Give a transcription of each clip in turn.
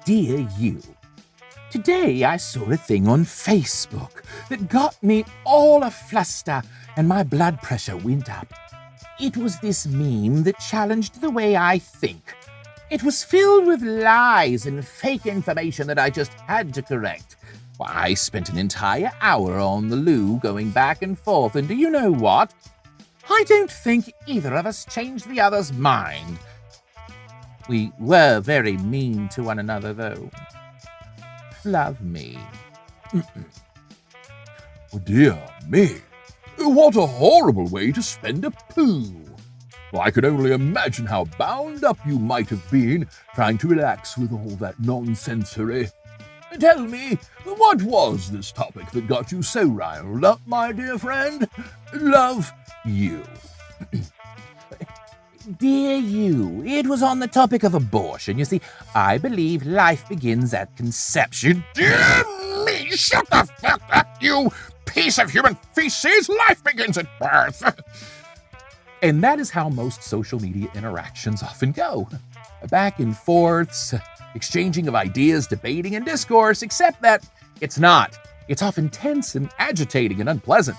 Dear you, today I saw a thing on Facebook that got me all afluster and my blood pressure went up. It was this meme that challenged the way I think. It was filled with lies and fake information that I just had to correct. Well, I spent an entire hour on the loo going back and forth, and do you know what? I don't think either of us changed the other's mind. We were very mean to one another, though. Love me. Oh, dear me. What a horrible way to spend a poo. Well, I could only imagine how bound up you might have been trying to relax with all that nonsensery. Tell me, what was this topic that got you so riled up, my dear friend? Love you. Dear you, it was on the topic of abortion. You see, I believe life begins at conception. Dear me, shut the fuck up, you piece of human feces! Life begins at birth! And that is how most social media interactions often go. Back and forths, exchanging of ideas, debating, and discourse, except that it's not. It's often tense and agitating and unpleasant.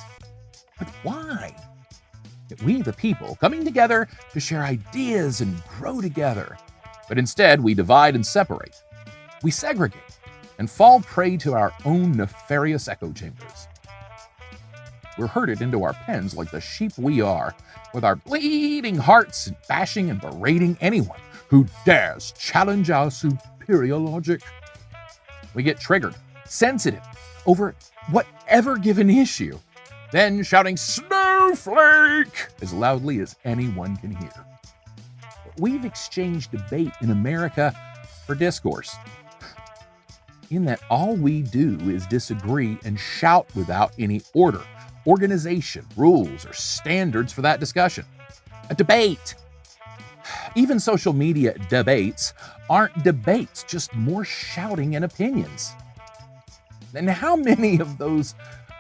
But why? We, the people, coming together to share ideas and grow together. But instead, we divide and separate. We segregate and fall prey to our own nefarious echo chambers. We're herded into our pens like the sheep we are, with our bleeding hearts and bashing and berating anyone who dares challenge our superior logic. We get triggered, sensitive, over whatever given issue, then shouting "Snowflake" as loudly as anyone can hear. We've exchanged debate in America for discourse, in that all we do is disagree and shout without any order, organization, rules, or standards for that discussion. A debate. Even social media debates aren't debates, just more shouting and opinions. And how many of those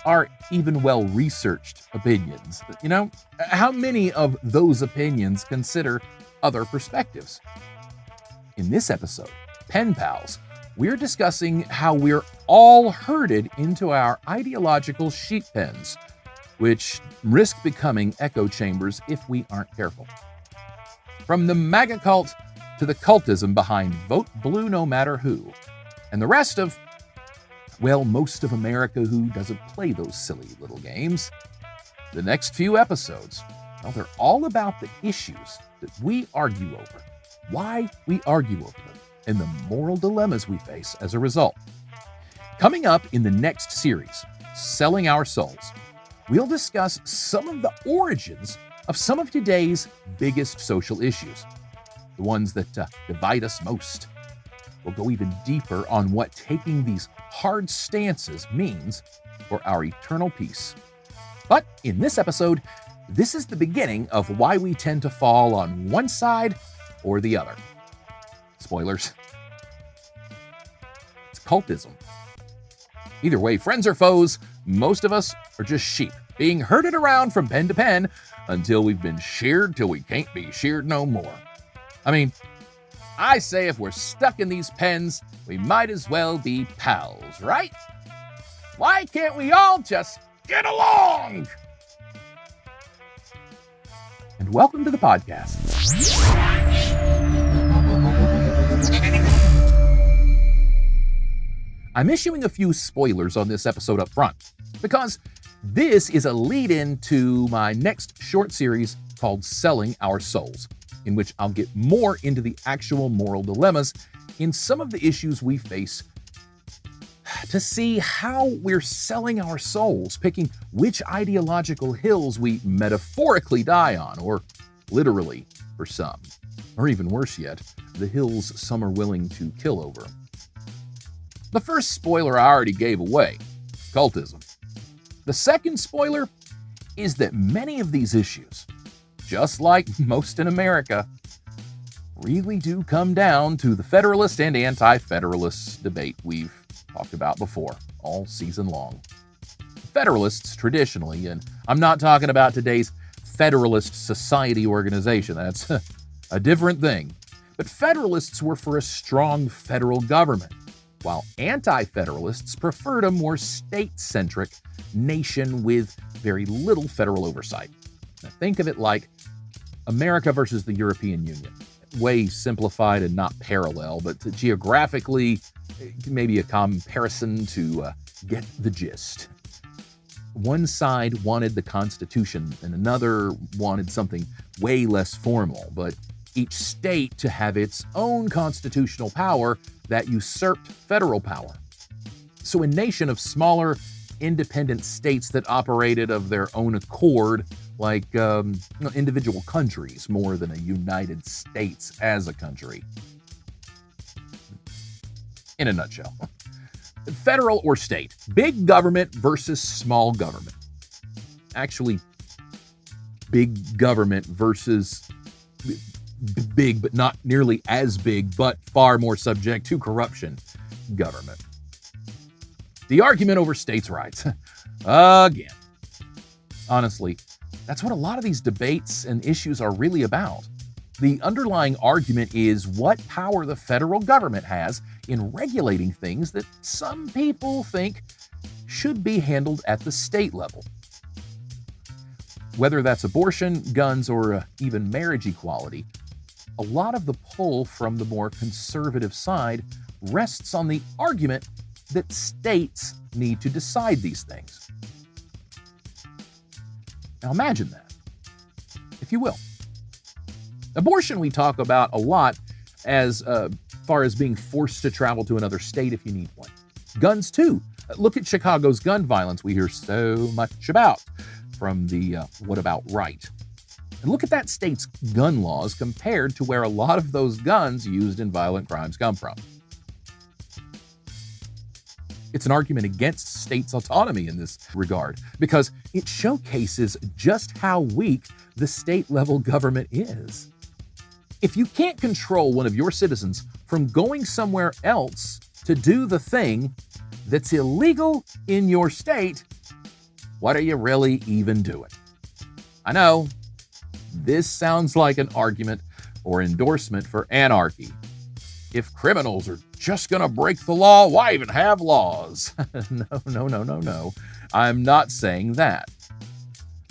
are even well-researched opinions? You know, how many of those opinions consider other perspectives? In this episode, Pen Pals, we're discussing how we're all herded into our ideological sheep pens, which risk becoming echo chambers if we aren't careful. From the MAGA cult to the cultism behind Vote Blue No Matter Who, and the rest of, well, most of America who doesn't play those silly little games. The next few episodes, well, they're all about the issues that we argue over, why we argue over them, and the moral dilemmas we face as a result. Coming up in the next series, Selling Our Souls, we'll discuss some of the origins of some of today's biggest social issues, the ones that divide us most. We'll go even deeper on what taking these hard stances means for our eternal peace. But in this episode, this is the beginning of why we tend to fall on one side or the other. Spoilers. It's cultism. Either way, friends or foes, most of us are just sheep, being herded around from pen to pen until we've been sheared till we can't be sheared no more. I mean, I say if we're stuck in these pens, we might as well be pals, right? Why can't we all just get along? And welcome to the podcast. I'm issuing a few spoilers on this episode up front, because this is a lead-in to my next short series called Selling Our Souls, in which I'll get more into the actual moral dilemmas in some of the issues we face to see how we're selling our souls, picking which ideological hills we metaphorically die on, or literally for some. Or even worse yet, the hills some are willing to kill over. The first spoiler I already gave away, cultism. The second spoiler is that many of these issues, just like most in America, really do come down to the Federalist and anti-Federalist debate we've talked about before, all season long. Federalists traditionally, and I'm not talking about today's Federalist Society organization, that's a different thing, But Federalists were for a strong federal government, while anti-Federalists preferred a more state-centric nation with very little federal oversight. Now, think of it like America versus the European Union. Way simplified and not parallel, but geographically, maybe a comparison to get the gist. One side wanted the Constitution and another wanted something way less formal, but each state to have its own constitutional power that usurped federal power. So a nation of smaller, independent states that operated of their own accord, like individual countries more than a United States as a country. In a nutshell. Federal or state, big government versus small government. Actually, big government versus big, but not nearly as big, but far more subject to corruption government. The argument over states' rights. Again. Honestly, that's what a lot of these debates and issues are really about. The underlying argument is what power the federal government has in regulating things that some people think should be handled at the state level. Whether that's abortion, guns, or even marriage equality, a lot of the pull from the more conservative side rests on the argument that states need to decide these things. Now imagine that, if you will. Abortion we talk about a lot as far as being forced to travel to another state if you need one. Guns too. Look at Chicago's gun violence we hear so much about from the what about right. And look at that state's gun laws compared to where a lot of those guns used in violent crimes come from. It's an argument against states' autonomy in this regard because it showcases just how weak the state-level government is. If you can't control one of your citizens from going somewhere else to do the thing that's illegal in your state, what are you really even doing? I know, this sounds like an argument or endorsement for anarchy. If criminals are just going to break the law, why even have laws? No. I'm not saying that.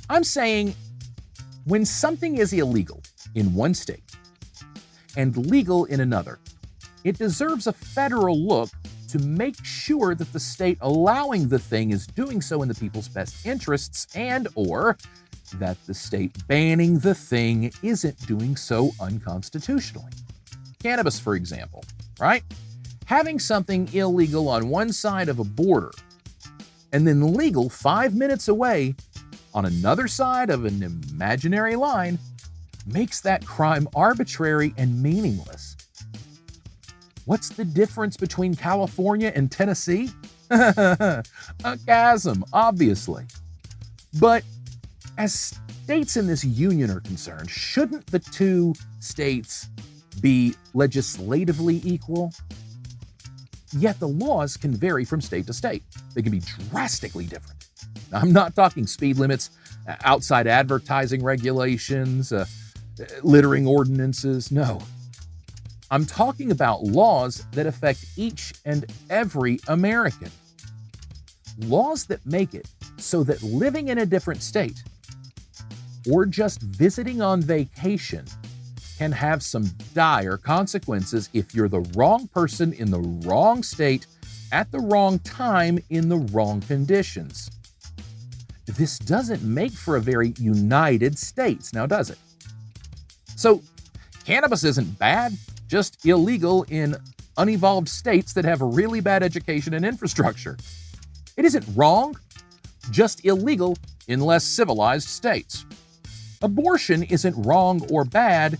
I'm saying when something is illegal in one state and legal in another, it deserves a federal look to make sure that the state allowing the thing is doing so in the people's best interests and/or that the state banning the thing isn't doing so unconstitutionally. Cannabis, for example, right? Having something illegal on one side of a border and then legal 5 minutes away on another side of an imaginary line makes that crime arbitrary and meaningless. What's the difference between California and Tennessee? A chasm, obviously. But as states in this union are concerned, shouldn't the two states be legislatively equal? Yet the laws can vary from state to state. They can be drastically different. Now, I'm not talking speed limits, outside advertising regulations, littering ordinances. No. I'm talking about laws that affect each and every American. Laws that make it so that living in a different state or just visiting on vacation can have some dire consequences if you're the wrong person in the wrong state at the wrong time in the wrong conditions. This doesn't make for a very United States, now does it? So, cannabis isn't bad, just illegal in unevolved states that have really bad education and infrastructure. It isn't wrong, just illegal in less civilized states. Abortion isn't wrong or bad,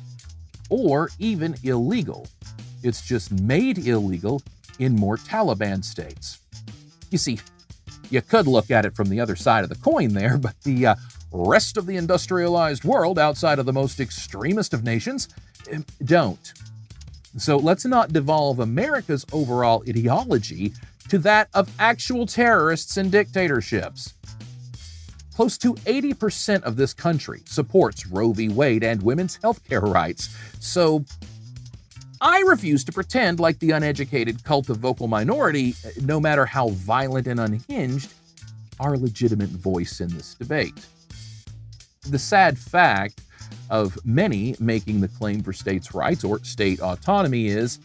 or even illegal. It's just made illegal in more Taliban states. You see, you could look at it from the other side of the coin there, but the rest of the industrialized world outside of the most extremist of nations don't. So let's not devolve America's overall ideology to that of actual terrorists and dictatorships. Close to 80% of this country supports Roe v. Wade and women's health care rights. So I refuse to pretend like the uneducated cult of vocal minority, no matter how violent and unhinged, are a legitimate voice in this debate. The sad fact of many making the claim for states' rights or state autonomy is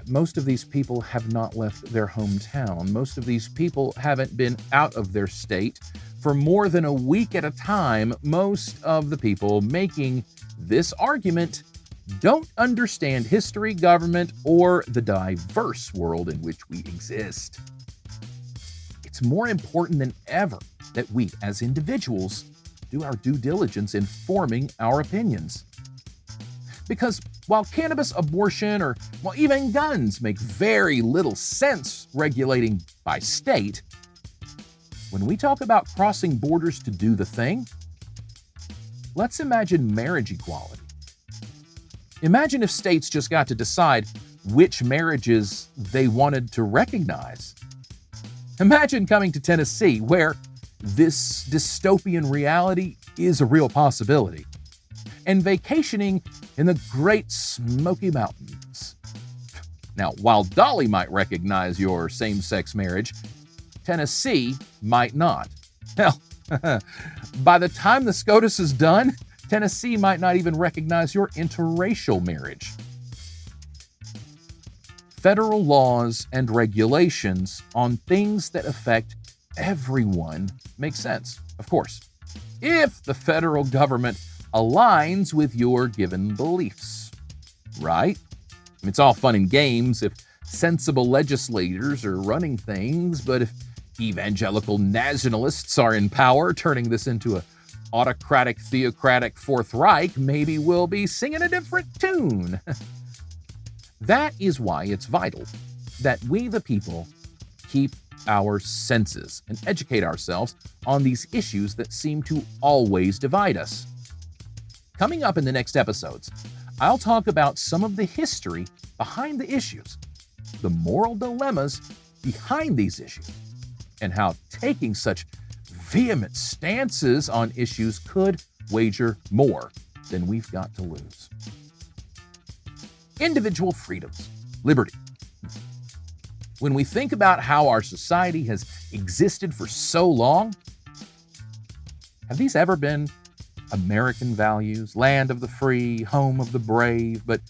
most of these people have not left their hometown. Most of these people haven't been out of their state for more than a week at a time. Most of the people making this argument don't understand history, government, or the diverse world in which we exist. It's more important than ever that we, as individuals, do our due diligence in forming our opinions. Because while cannabis, abortion, or even guns make very little sense regulating by state, when we talk about crossing borders to do the thing, let's imagine marriage equality. Imagine if states just got to decide which marriages they wanted to recognize. Imagine coming to Tennessee, where this dystopian reality is a real possibility, and vacationing in the Great Smoky Mountains. Now, while Dolly might recognize your same-sex marriage, Tennessee might not. Hell, by the time the SCOTUS is done, Tennessee might not even recognize your interracial marriage. Federal laws and regulations on things that affect everyone make sense, of course, if the federal government aligns with your given beliefs, right? It's all fun and games if sensible legislators are running things, but if evangelical nationalists are in power, turning this into a autocratic, theocratic Fourth Reich, maybe we'll be singing a different tune. That is why it's vital that we, the people, keep our senses and educate ourselves on these issues that seem to always divide us. Coming up in the next episodes, I'll talk about some of the history behind the issues, the moral dilemmas behind these issues, and how taking such vehement stances on issues could wager more than we've got to lose. Individual freedoms, liberty. When we think about how our society has existed for so long, have these ever been American values, land of the free, home of the brave, but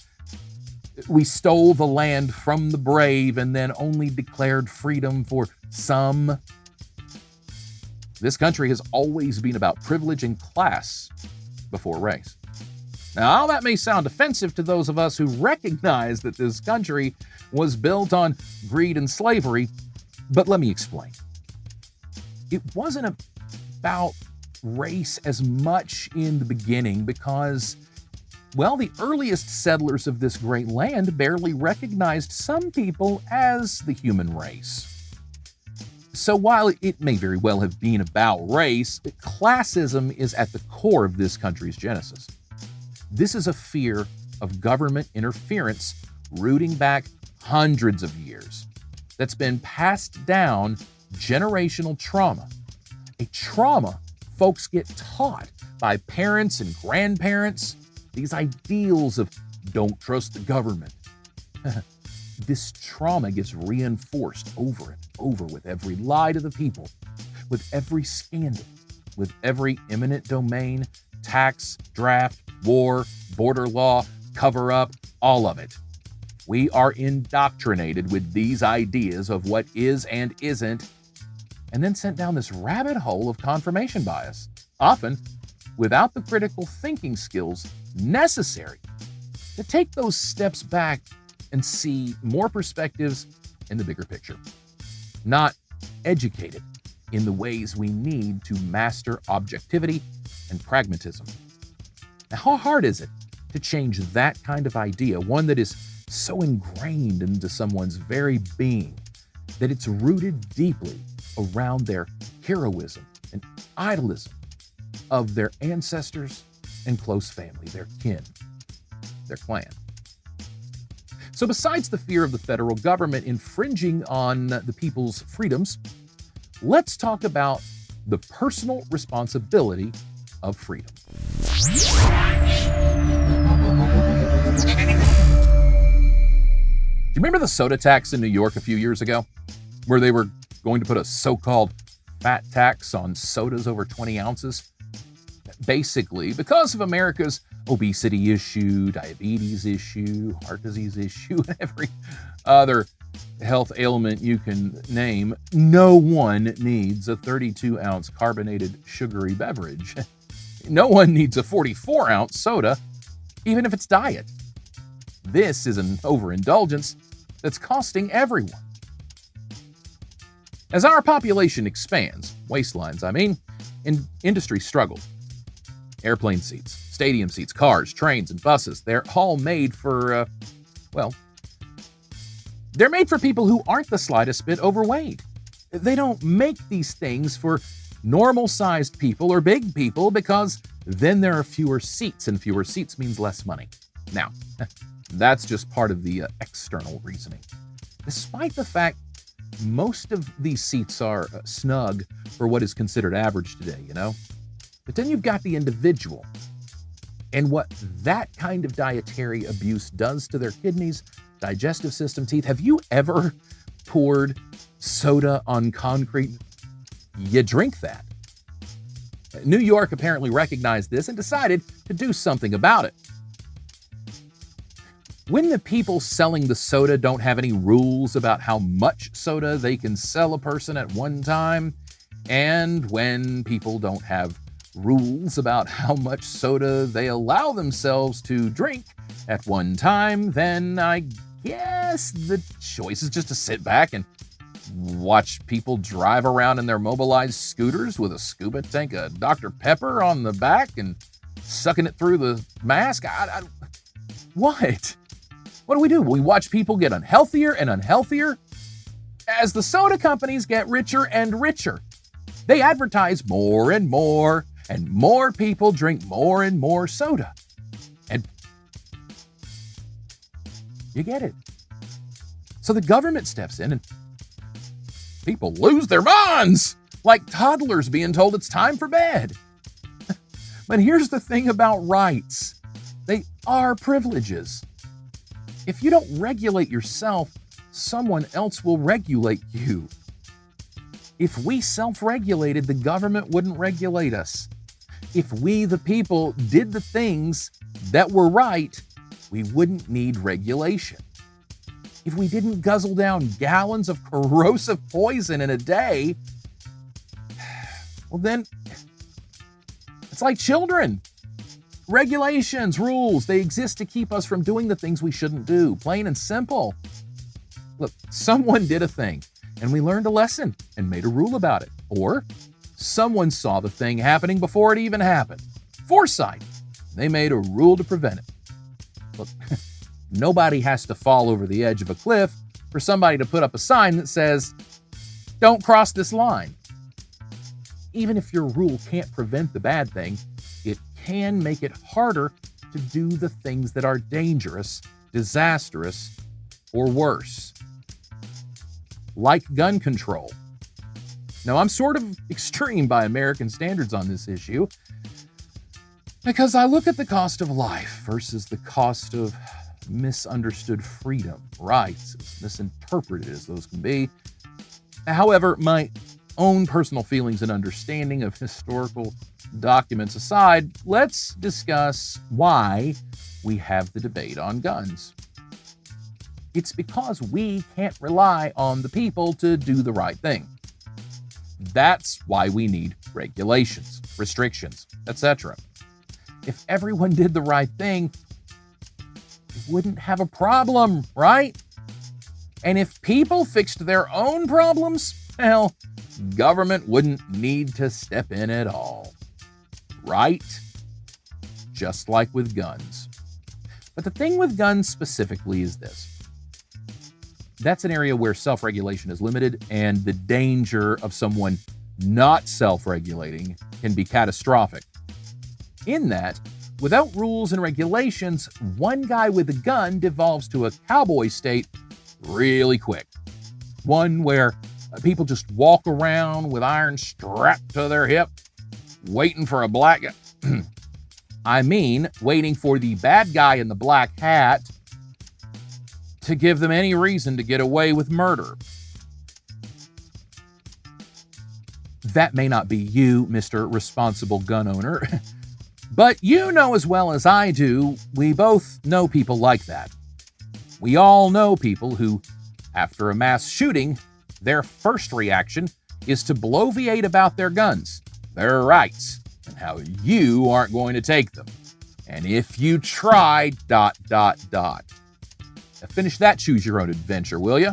we stole the land from the brave and then only declared freedom for some? This country has always been about privilege and class before race. Now, that may sound offensive to those of us who recognize that this country was built on greed and slavery, but let me explain. It wasn't about race as much in the beginning because, well, the earliest settlers of this great land barely recognized some people as the human race. So while it may very well have been about race, classism is at the core of this country's genesis. This is a fear of government interference rooting back hundreds of years that's been passed down generational trauma. A trauma folks get taught by parents and grandparents, these ideals of don't trust the government. This trauma gets reinforced over and over with every lie to the people, with every scandal, with every eminent domain, tax, draft, war, border law, cover-up, all of it. We are indoctrinated with these ideas of what is and isn't, and then sent down this rabbit hole of confirmation bias, often without the critical thinking skills necessary to take those steps back and see more perspectives in the bigger picture. Not educated in the ways we need to master objectivity and pragmatism. Now, how hard is it to change that kind of idea, one that is so ingrained into someone's very being that it's rooted deeply around their heroism and idolism of their ancestors and close family, their kin, their clan? So besides the fear of the federal government infringing on the people's freedoms, let's talk about the personal responsibility of freedom. Remember the soda tax in New York a few years ago, where they were going to put a so-called fat tax on sodas over 20 ounces? Basically, because of America's obesity issue, diabetes issue, heart disease issue, and every other health ailment you can name, no one needs a 32-ounce carbonated sugary beverage. No one needs a 44-ounce soda, even if it's diet. This is an overindulgence that's costing everyone. As our population expands, waistlines, and industry struggle. Airplane seats, stadium seats, cars, trains, and buses, they're all made for, they're made for people who aren't the slightest bit overweight. They don't make these things for normal-sized people or big people because then there are fewer seats, and fewer seats means less money. Now, that's just part of the external reasoning. Despite the fact most of these seats are snug for what is considered average today, But then you've got the individual and what that kind of dietary abuse does to their kidneys, digestive system, teeth. Have you ever poured soda on concrete? You drink that. New York apparently recognized this and decided to do something about it. When the people selling the soda don't have any rules about how much soda they can sell a person at one time, and when people don't have rules about how much soda they allow themselves to drink at one time, then I guess the choice is just to sit back and watch people drive around in their mobilized scooters with a scuba tank of Dr. Pepper on the back and sucking it through the mask. What? What do? We watch people get unhealthier and unhealthier as the soda companies get richer and richer. They advertise more and more, and more people drink more and more soda. And you get it. So the government steps in and people lose their minds, like toddlers being told it's time for bed. But here's the thing about rights. They are privileges. If you don't regulate yourself, someone else will regulate you. If we self-regulated, the government wouldn't regulate us. If we, the people, did the things that were right, we wouldn't need regulation. If we didn't guzzle down gallons of corrosive poison in a day, well then, it's like children. Regulations, rules, they exist to keep us from doing the things we shouldn't do, plain and simple. Look, someone did a thing, and we learned a lesson and made a rule about it. Or someone saw the thing happening before it even happened. Foresight. They made a rule to prevent it. Look, nobody has to fall over the edge of a cliff for somebody to put up a sign that says, "Don't cross this line." Even if your rule can't prevent the bad thing, it can make it harder to do the things that are dangerous, disastrous, or worse. Like gun control. Now, I'm sort of extreme by American standards on this issue because I look at the cost of life versus the cost of misunderstood freedom, rights, as misinterpreted as those can be. However, my own personal feelings and understanding of historical documents aside, let's discuss why we have the debate on guns. It's because we can't rely on the people to do the right thing. That's why we need regulations, restrictions, etc. If everyone did the right thing, we wouldn't have a problem, right? And if people fixed their own problems, well, government wouldn't need to step in at all. Right? Just like with guns. But the thing with guns specifically is this. That's an area where self-regulation is limited, and the danger of someone not self-regulating can be catastrophic. In that, without rules and regulations, one guy with a gun devolves to a cowboy state really quick. One where people just walk around with irons strapped to their hip, waiting for a black guy. Waiting for the bad guy in the black hat to give them any reason to get away with murder. That may not be you, Mr. Responsible Gun Owner, but you know as well as I do, we both know people like that. We all know people who, after a mass shooting, their first reaction is to bloviate about their guns, their rights, and how you aren't going to take them. And if you try, ... Now finish that choose your own adventure, will you?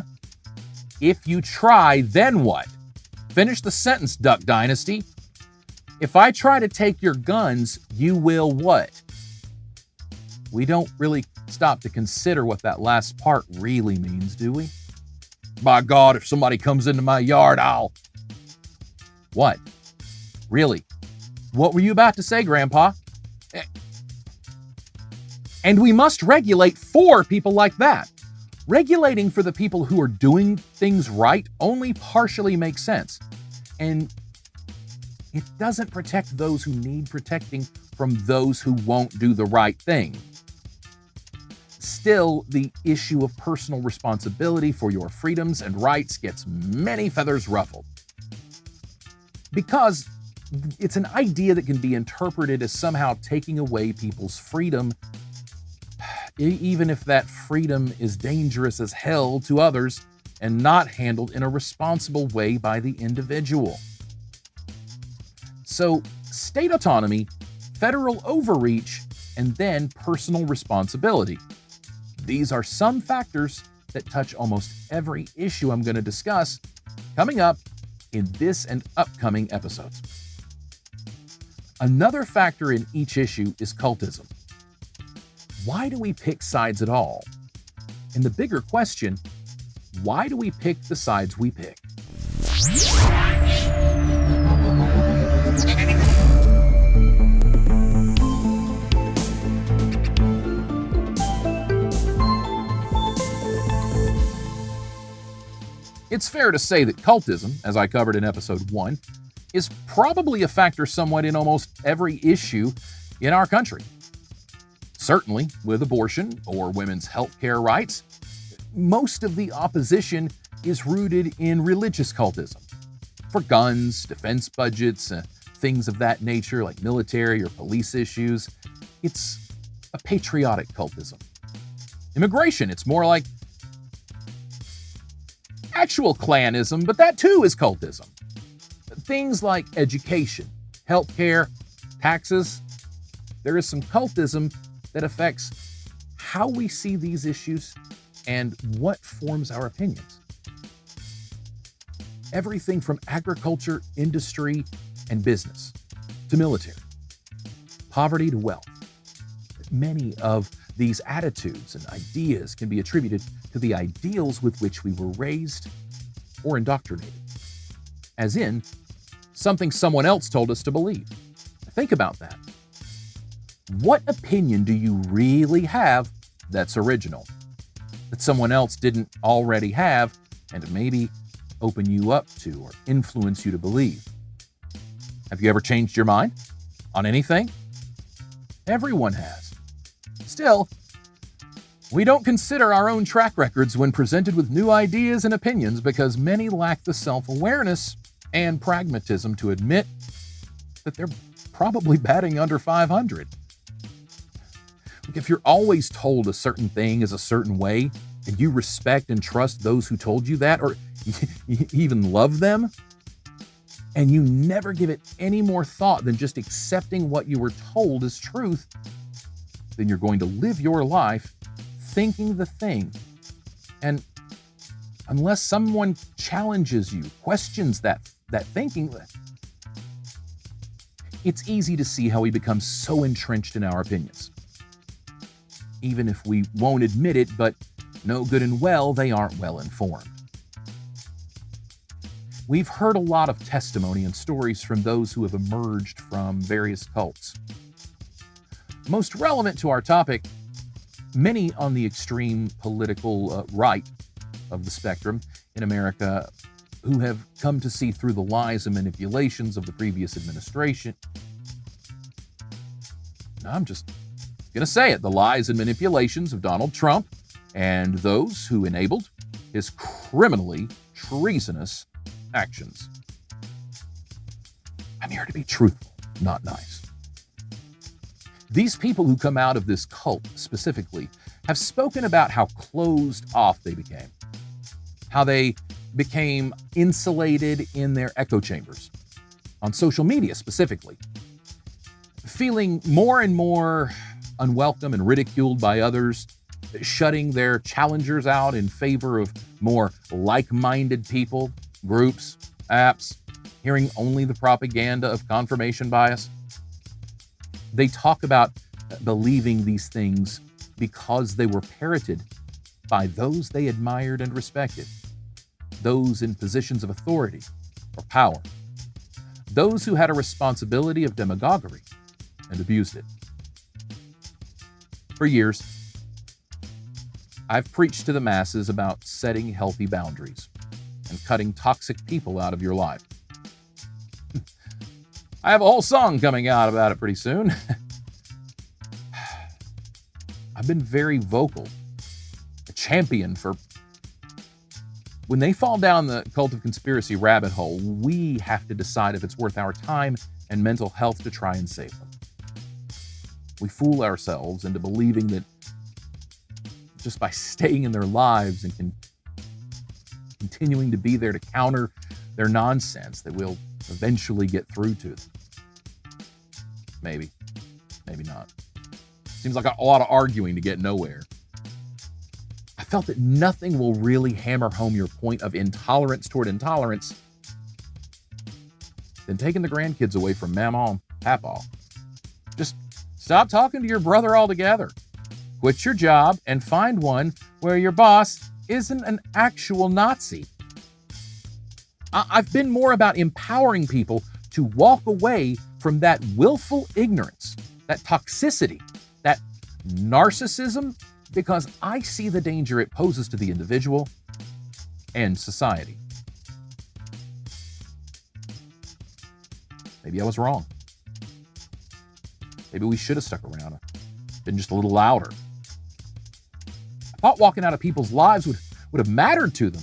If you try, then what? Finish the sentence, Duck Dynasty. If I try to take your guns, you will what? We don't really stop to consider what that last part really means, do we? By God, if somebody comes into my yard, I'll... What? Really? What were you about to say, Grandpa? And we must regulate for people like that. Regulating for the people who are doing things right only partially makes sense. And it doesn't protect those who need protecting from those who won't do the right thing. Still, the issue of personal responsibility for your freedoms and rights gets many feathers ruffled. Because it's an idea that can be interpreted as somehow taking away people's freedom, even if that freedom is dangerous as hell to others and not handled in a responsible way by the individual. So, state autonomy, federal overreach, and then personal responsibility. These are some factors that touch almost every issue I'm going to discuss coming up in this and upcoming episodes. Another factor in each issue is cultism. Why do we pick sides at all? And the bigger question, why do we pick the sides we pick? It's fair to say that cultism, as I covered in episode 1, is probably a factor somewhat in almost every issue in our country. Certainly, with abortion or women's health care rights, most of the opposition is rooted in religious cultism. For guns, defense budgets, things of that nature like military or police issues, it's a patriotic cultism. Immigration, it's more like actual clanism, but that too is cultism. Things like education, healthcare, taxes, there is some cultism that affects how we see these issues and what forms our opinions. Everything from agriculture, industry, and business to military, poverty to wealth. Many of these attitudes and ideas can be attributed to the ideals with which we were raised or indoctrinated, as in something someone else told us to believe. Think about that. What opinion do you really have that's original, that someone else didn't already have and maybe open you up to or influence you to believe? Have you ever changed your mind on anything? Everyone has. Still, we don't consider our own track records when presented with new ideas and opinions because many lack the self-awareness and pragmatism to admit that they're probably batting under 500. If you're always told a certain thing is a certain way, and you respect and trust those who told you that, or you even love them, and you never give it any more thought than just accepting what you were told as truth, then you're going to live your life thinking the thing. And unless someone challenges you, questions that thinking, it's easy to see how we become so entrenched in our opinions. Even if we won't admit it, but know good and well they aren't well informed. We've heard a lot of testimony and stories from those who have emerged from various cults. Most relevant to our topic, many on the extreme political right of the spectrum in America who have come to see through the lies and manipulations of the previous administration. I'm just going to say it, the lies and manipulations of Donald Trump and those who enabled his criminally treasonous actions. I'm here to be truthful, not nice. These people who come out of this cult specifically have spoken about how closed off they became, how they became insulated in their echo chambers, on social media specifically, feeling more and more unwelcome and ridiculed by others, shutting their challengers out in favor of more like-minded people, groups, apps, hearing only the propaganda of confirmation bias. They talk about believing these things because they were parroted by those they admired and respected, those in positions of authority or power, those who had a responsibility of demagoguery and abused it. For years, I've preached to the masses about setting healthy boundaries and cutting toxic people out of your life. I have a whole song coming out about it pretty soon. I've been very vocal, a champion for when they fall down the cult of conspiracy rabbit hole, we have to decide if it's worth our time and mental health to try and save them. We fool ourselves into believing that just by staying in their lives and continuing to be there to counter their nonsense that we'll eventually get through to them. Maybe not. Seems like a lot of arguing to get nowhere. I felt that nothing will really hammer home your point of intolerance toward intolerance than taking the grandkids away from Mama and Papa. Just stop talking to your brother altogether. Quit your job and find one where your boss isn't an actual Nazi. I've been more about empowering people to walk away from that willful ignorance, that toxicity, that narcissism, because I see the danger it poses to the individual and society. Maybe I was wrong. Maybe we should have stuck around, been just a little louder. I thought walking out of people's lives would have mattered to them,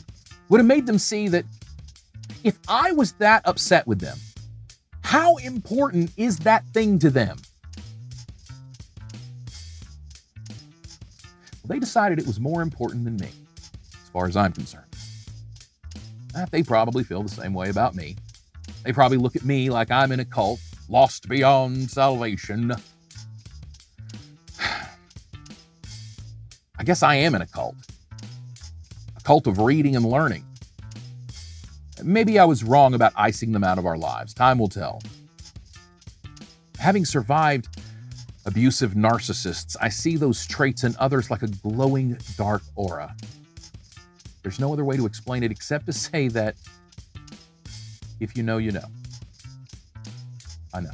would have made them see that if I was that upset with them, how important is that thing to them? Well, they decided it was more important than me, as far as I'm concerned. They probably feel the same way about me. They probably look at me like I'm in a cult, lost beyond salvation. I guess I am in a cult of reading and learning. Maybe I was wrong about icing them out of our lives. Time will tell. Having survived abusive narcissists, I see those traits in others like a glowing dark aura. There's no other way to explain it except to say that if you know, you know. I know.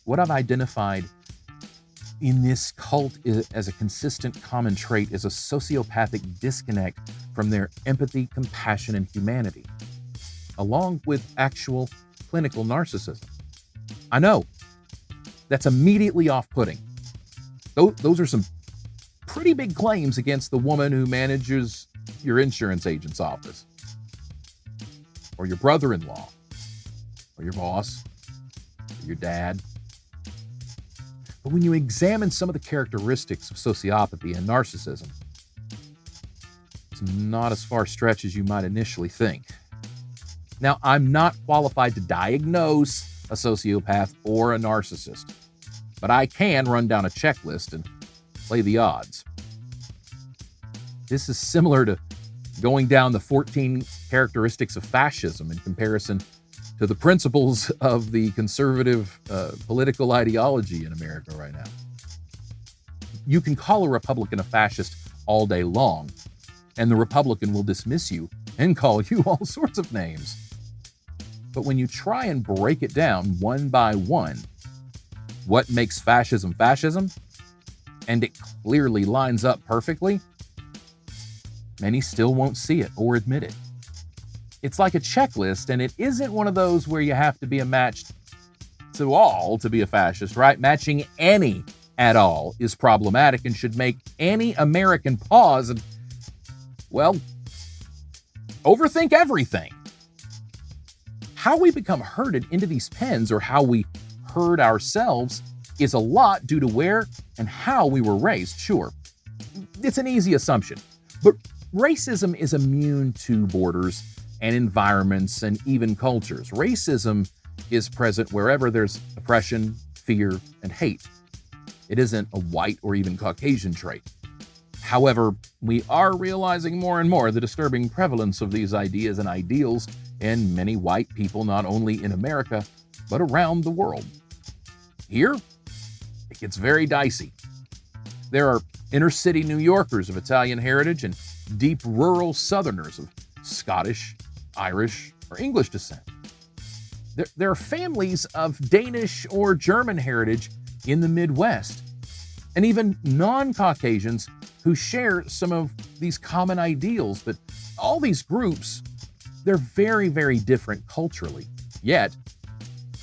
What I've identified in this cult as a consistent common trait is a sociopathic disconnect from their empathy, compassion, and humanity, along with actual clinical narcissism. I know, that's immediately off-putting. Those are some pretty big claims against the woman who manages your insurance agent's office, or your brother-in-law, or your boss, or your dad. But when you examine some of the characteristics of sociopathy and narcissism, it's not as far stretched as you might initially think. Now, I'm not qualified to diagnose a sociopath or a narcissist, but I can run down a checklist and play the odds. This is similar to going down the 14 characteristics of fascism in comparison to the principles of the conservative political ideology in America right now. You can call a Republican a fascist all day long, and the Republican will dismiss you and call you all sorts of names. But when you try and break it down one by one, what makes fascism fascism, and it clearly lines up perfectly, many still won't see it or admit it. It's like a checklist, and it isn't one of those where you have to be a match to all to be a fascist, right? Matching any at all is problematic and should make any American pause and, well, overthink everything. How we become herded into these pens, or how we herd ourselves, is a lot due to where and how we were raised, sure. It's an easy assumption, but racism is immune to borders and environments and even cultures. Racism is present wherever there's oppression, fear, and hate. It isn't a white or even Caucasian trait. However, we are realizing more and more the disturbing prevalence of these ideas and ideals in many white people, not only in America, but around the world. Here, it gets very dicey. There are inner-city New Yorkers of Italian heritage and deep rural Southerners of Scottish, Irish, or English descent. There are families of Danish or German heritage in the Midwest, and even non-Caucasians who share some of these common ideals. But all these groups, they're very, very different culturally. Yet,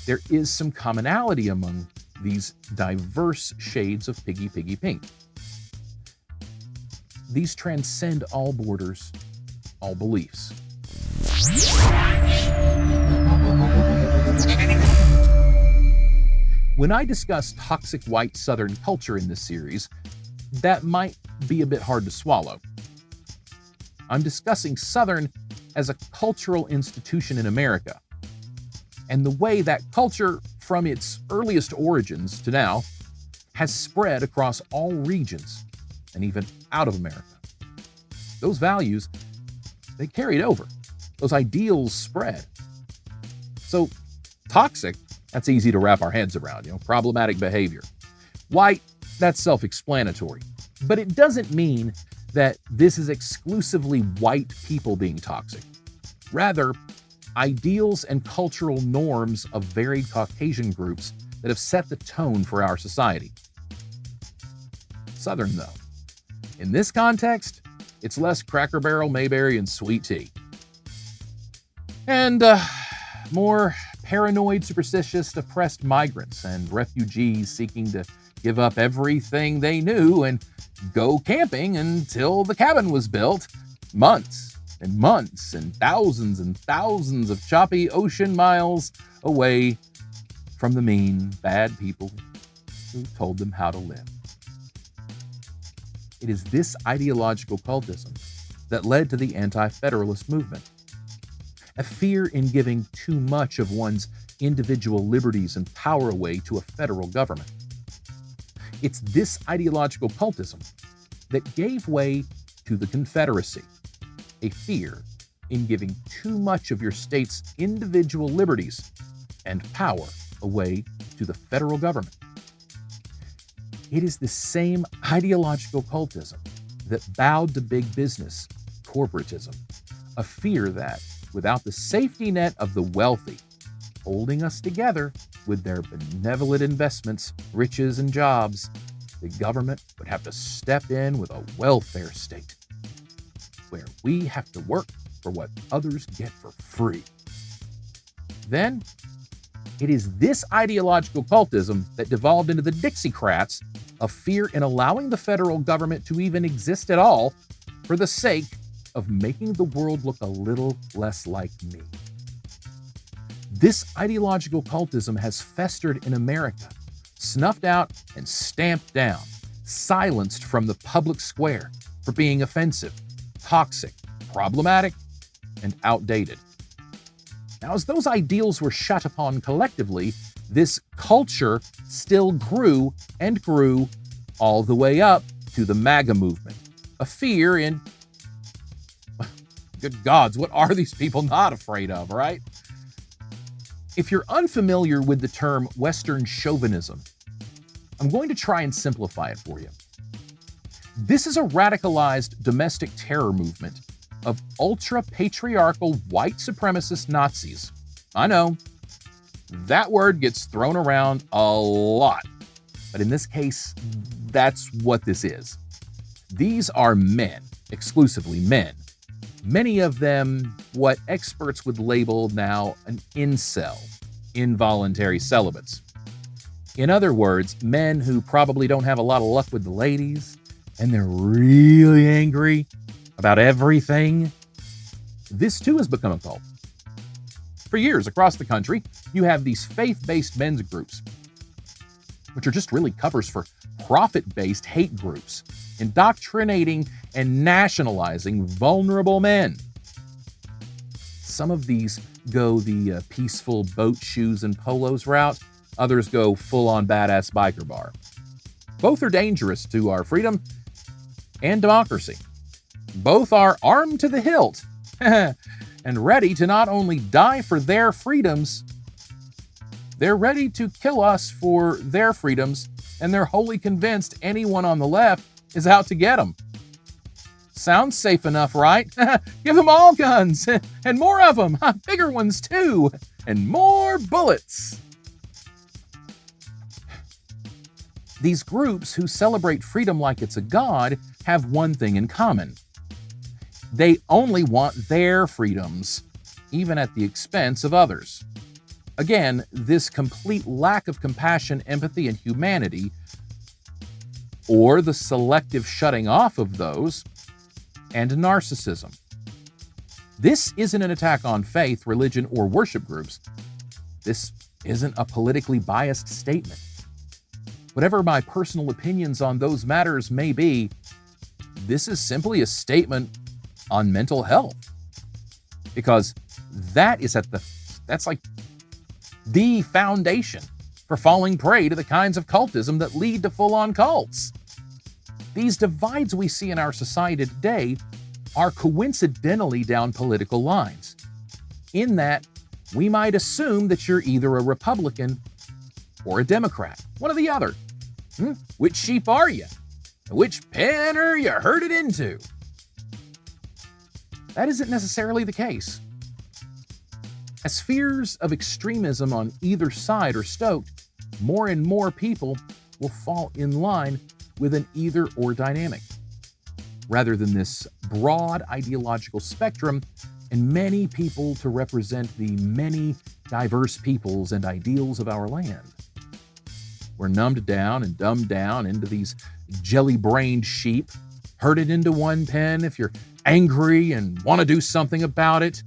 there is some commonality among these diverse shades of piggy pink. These transcend all borders, all beliefs. When I discuss toxic white Southern culture in this series, that might be a bit hard to swallow. I'm discussing Southern as a cultural institution in America, and the way that culture, from its earliest origins to now, has spread across all regions and even out of America. Those values, they carried over. Those ideals spread. So, toxic, that's easy to wrap our heads around, problematic behavior. White, that's self-explanatory. But it doesn't mean that this is exclusively white people being toxic. Rather, ideals and cultural norms of varied Caucasian groups that have set the tone for our society. Southern, though. In this context, it's less Cracker Barrel, Mayberry, and sweet tea. And more paranoid, superstitious, oppressed migrants and refugees seeking to give up everything they knew and go camping until the cabin was built. Months and months and thousands of choppy ocean miles away from the mean, bad people who told them how to live. It is this ideological cultism that led to the anti-federalist movement. A fear in giving too much of one's individual liberties and power away to a federal government. It's this ideological cultism that gave way to the Confederacy, a fear in giving too much of your state's individual liberties and power away to the federal government. It is the same ideological cultism that bowed to big business, corporatism, a fear that, without the safety net of the wealthy, holding us together with their benevolent investments, riches, and jobs, the government would have to step in with a welfare state, where we have to work for what others get for free. Then, it is this ideological cultism that devolved into the Dixiecrats, of fear in allowing the federal government to even exist at all for the sake of making the world look a little less like me. This ideological cultism has festered in America, snuffed out and stamped down, silenced from the public square for being offensive, toxic, problematic, and outdated. Now, as those ideals were shut upon collectively, this culture still grew and grew all the way up to the MAGA movement, a fear in, good gods, what are these people not afraid of, right? If you're unfamiliar with the term Western chauvinism, I'm going to try and simplify it for you. This is a radicalized domestic terror movement of ultra-patriarchal white supremacist Nazis. I know, that word gets thrown around a lot, but in this case, that's what this is. These are men, exclusively men. Many of them, what experts would label now an incel, involuntary celibates. In other words, men who probably don't have a lot of luck with the ladies, and they're really angry about everything. This too has become a cult. For years across the country, you have these faith-based men's groups, which are just really covers for profit-based hate groups, indoctrinating and nationalizing vulnerable men. Some of these go the peaceful boat shoes and polos route. Others go full-on badass biker bar. Both are dangerous to our freedom and democracy. Both are armed to the hilt and ready to not only die for their freedoms, they're ready to kill us for their freedoms, and they're wholly convinced anyone on the left is out to get them. Sounds safe enough, right? Give them all guns, and more of them, bigger ones too, and more bullets. These groups who celebrate freedom like it's a god have one thing in common. They only want their freedoms, even at the expense of others. Again, this complete lack of compassion, empathy, and humanity, or the selective shutting off of those, and narcissism. This isn't an attack on faith, religion, or worship groups. This isn't a politically biased statement. Whatever my personal opinions on those matters may be, this is simply a statement on mental health. Because that's like the foundation for falling prey to the kinds of cultism that lead to full-on cults. These divides we see in our society today are coincidentally down political lines, in that we might assume that you're either a Republican or a Democrat, one or the other. Which sheep are you? Which pen are you herded into? That isn't necessarily the case. As fears of extremism on either side are stoked, more and more people will fall in line with an either-or dynamic, rather than this broad ideological spectrum and many people to represent the many diverse peoples and ideals of our land. We're numbed down and dumbed down into these jelly-brained sheep, herded into one pen if you're angry and want to do something about it,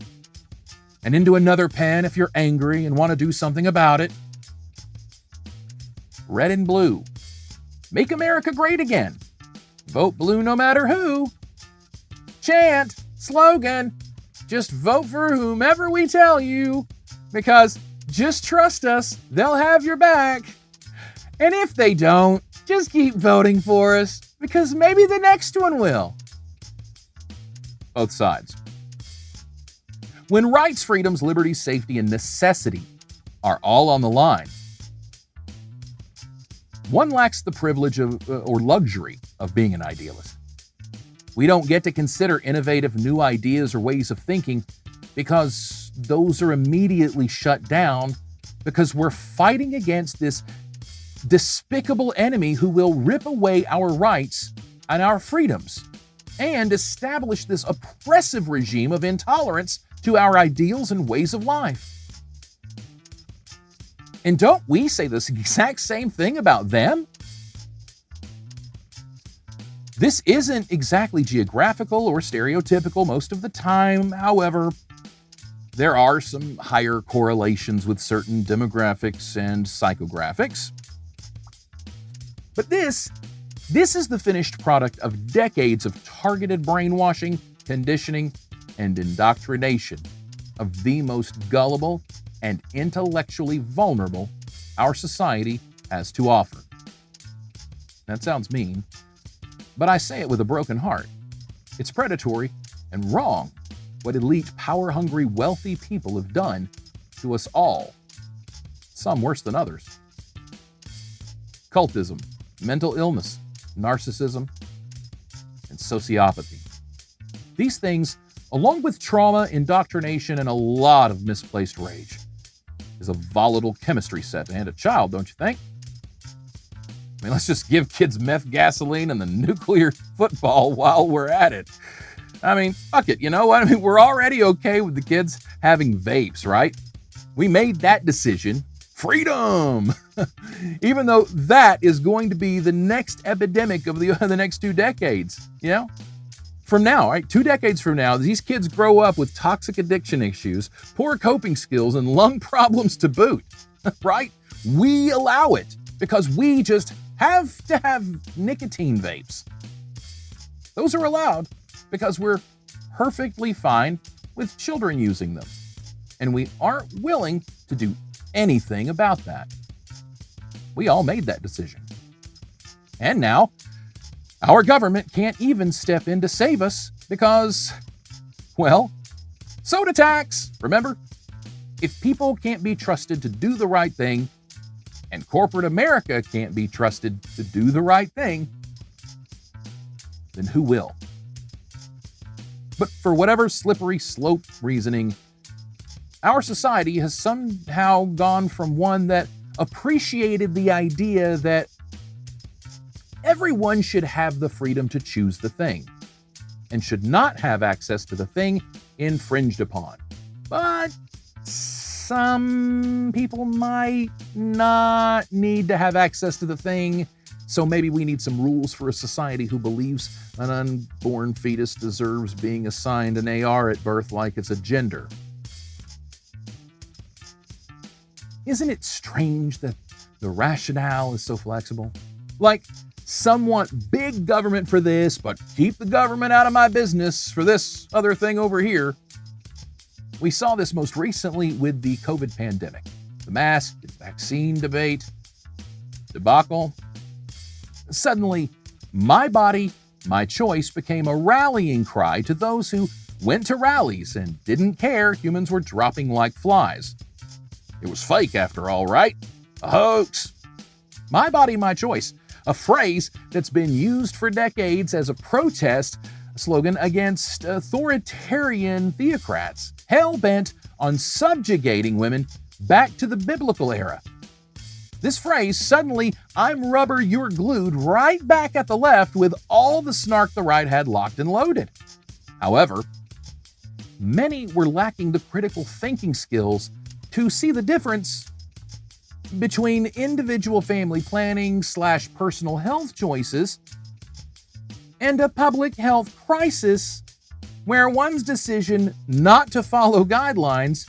and into another pen if you're angry and want to do something about it. Red and blue. Make America great again. Vote blue no matter who. Chant, slogan, just vote for whomever we tell you, because just trust us, they'll have your back. And if they don't, just keep voting for us, because maybe the next one will. Both sides. When rights, freedoms, liberties, safety, and necessity are all on the line, one lacks the privilege of or luxury of being an idealist. We don't get to consider innovative new ideas or ways of thinking because those are immediately shut down because we're fighting against this despicable enemy who will rip away our rights and our freedoms and establish this oppressive regime of intolerance to our ideals and ways of life. And don't we say this exact same thing about them? This isn't exactly geographical or stereotypical most of the time. However, there are some higher correlations with certain demographics and psychographics. But this is the finished product of decades of targeted brainwashing, conditioning, and indoctrination of the most gullible and intellectually vulnerable our society has to offer. That sounds mean, but I say it with a broken heart. It's predatory and wrong what elite, power-hungry, wealthy people have done to us all, some worse than others. Cultism, mental illness, narcissism, and sociopathy. These things, along with trauma, indoctrination, and a lot of misplaced rage, is a volatile chemistry set to hand a child, don't you think? I mean, let's just give kids meth gasoline and the nuclear football while we're at it. I mean, fuck it, you know what? I mean, we're already okay with the kids having vapes, right? We made that decision freedom. Even though that is going to be the next epidemic of the next 2 decades, From now, right, 2 decades from now, these kids grow up with toxic addiction issues, poor coping skills, and lung problems to boot, right? We allow it because we just have to have nicotine vapes. Those are allowed because we're perfectly fine with children using them. And we aren't willing to do anything about that. We all made that decision. And now, our government can't even step in to save us because, well, soda tax, remember? If people can't be trusted to do the right thing, and corporate America can't be trusted to do the right thing, then who will? But for whatever slippery slope reasoning, our society has somehow gone from one that appreciated the idea that everyone should have the freedom to choose the thing and should not have access to the thing infringed upon. But some people might not need to have access to the thing, so maybe we need some rules for a society who believes an unborn fetus deserves being assigned an AR at birth like it's a gender. Isn't it strange that the rationale is so flexible? Like, some want big government for this, but keep the government out of my business for this other thing over here. We saw this most recently with the COVID pandemic, the mask and vaccine debate, debacle. Suddenly, my body, my choice became a rallying cry to those who went to rallies and didn't care humans were dropping like flies. It was fake after all, right? A hoax. My body, my choice, a phrase that's been used for decades as a protest slogan against authoritarian theocrats, hell-bent on subjugating women back to the biblical era. This phrase, suddenly, I'm rubber, you're glued, right back at the left with all the snark the right had locked and loaded. However, many were lacking the critical thinking skills to see the difference between individual family planning / personal health choices and a public health crisis where one's decision not to follow guidelines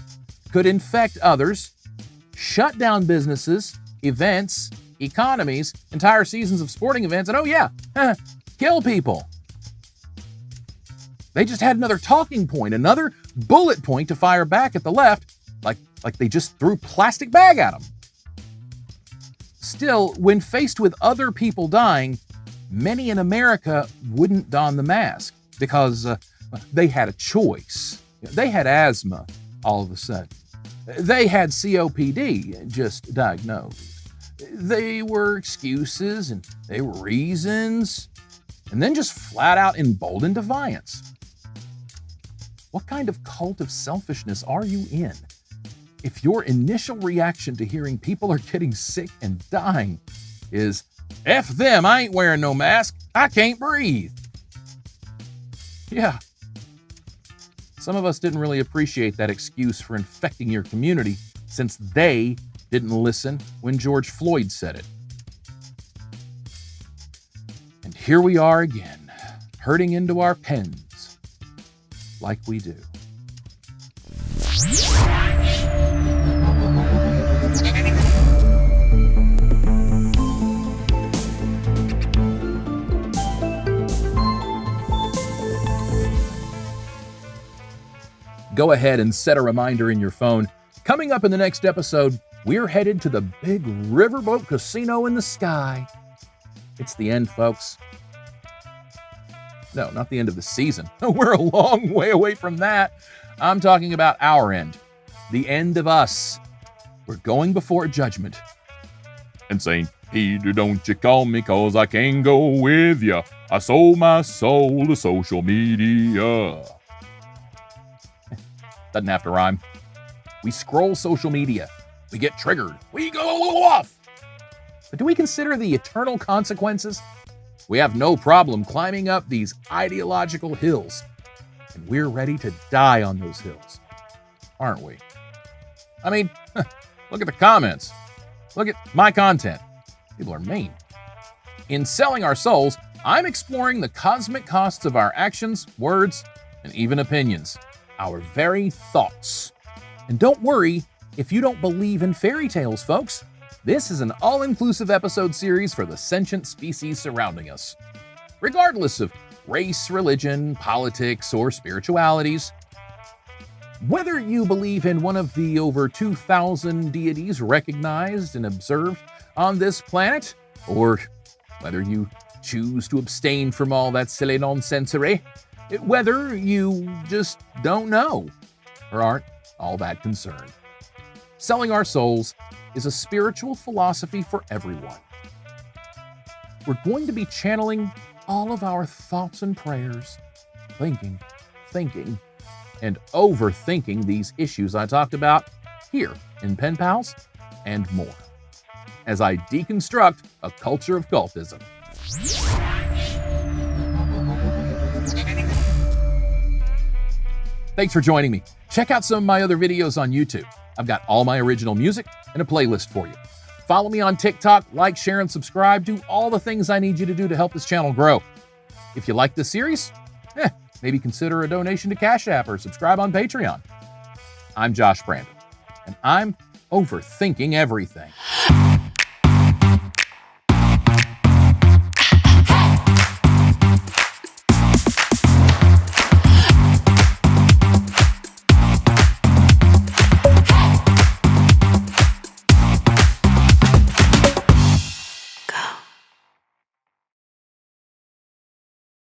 could infect others, shut down businesses, events, economies, entire seasons of sporting events, and kill people. They just had another talking point, another bullet point to fire back at the left, like they just threw a plastic bag at them. Still, when faced with other people dying, many in America wouldn't don the mask because they had a choice. They had asthma all of a sudden. They had COPD just diagnosed. They were excuses and they were reasons, and then just flat out emboldened defiance. What kind of cult of selfishness are you in if your initial reaction to hearing people are getting sick and dying is, F them, I ain't wearing no mask, I can't breathe? Yeah. Some of us didn't really appreciate that excuse for infecting your community since they didn't listen when George Floyd said it. And here we are again, hurting into our pens like we do. Go ahead and set a reminder in your phone. Coming up in the next episode, we're headed to the big riverboat casino in the sky. It's the end, folks. No, not the end of the season. We're a long way away from that. I'm talking about our end. The end of us. We're going before judgment. And St. Peter, don't you call me, 'cause I can't go with ya. I sold my soul to social media. Doesn't have to rhyme. We scroll social media. We get triggered. We go off. But do we consider the eternal consequences? We have no problem climbing up these ideological hills, and we're ready to die on those hills, aren't we? I mean, Look at the comments. Look at my content. People are mean. In Selling Our Souls, I'm exploring the cosmic costs of our actions, words, and even opinions, our very thoughts. And don't worry if you don't believe in fairy tales, folks. This is an all-inclusive episode series for the sentient species surrounding us. Regardless of race, religion, politics, or spiritualities, whether you believe in one of the over 2,000 deities recognized and observed on this planet, or whether you choose to abstain from all that silly nonsensery, whether you just don't know or aren't all that concerned. Selling Our Souls is a spiritual philosophy for everyone. We're going to be channeling all of our thoughts and prayers, thinking, and overthinking these issues I talked about here in Pen Pals and more, as I deconstruct a culture of cultism. Thanks for joining me. Check out some of my other videos on YouTube. I've got all my original music and a playlist for you. Follow me on TikTok, like, share, and subscribe. Do all the things I need you to do to help this channel grow. If you like this series, maybe consider a donation to Cash App or subscribe on Patreon. I'm Josh Brandon, and I'm overthinking everything.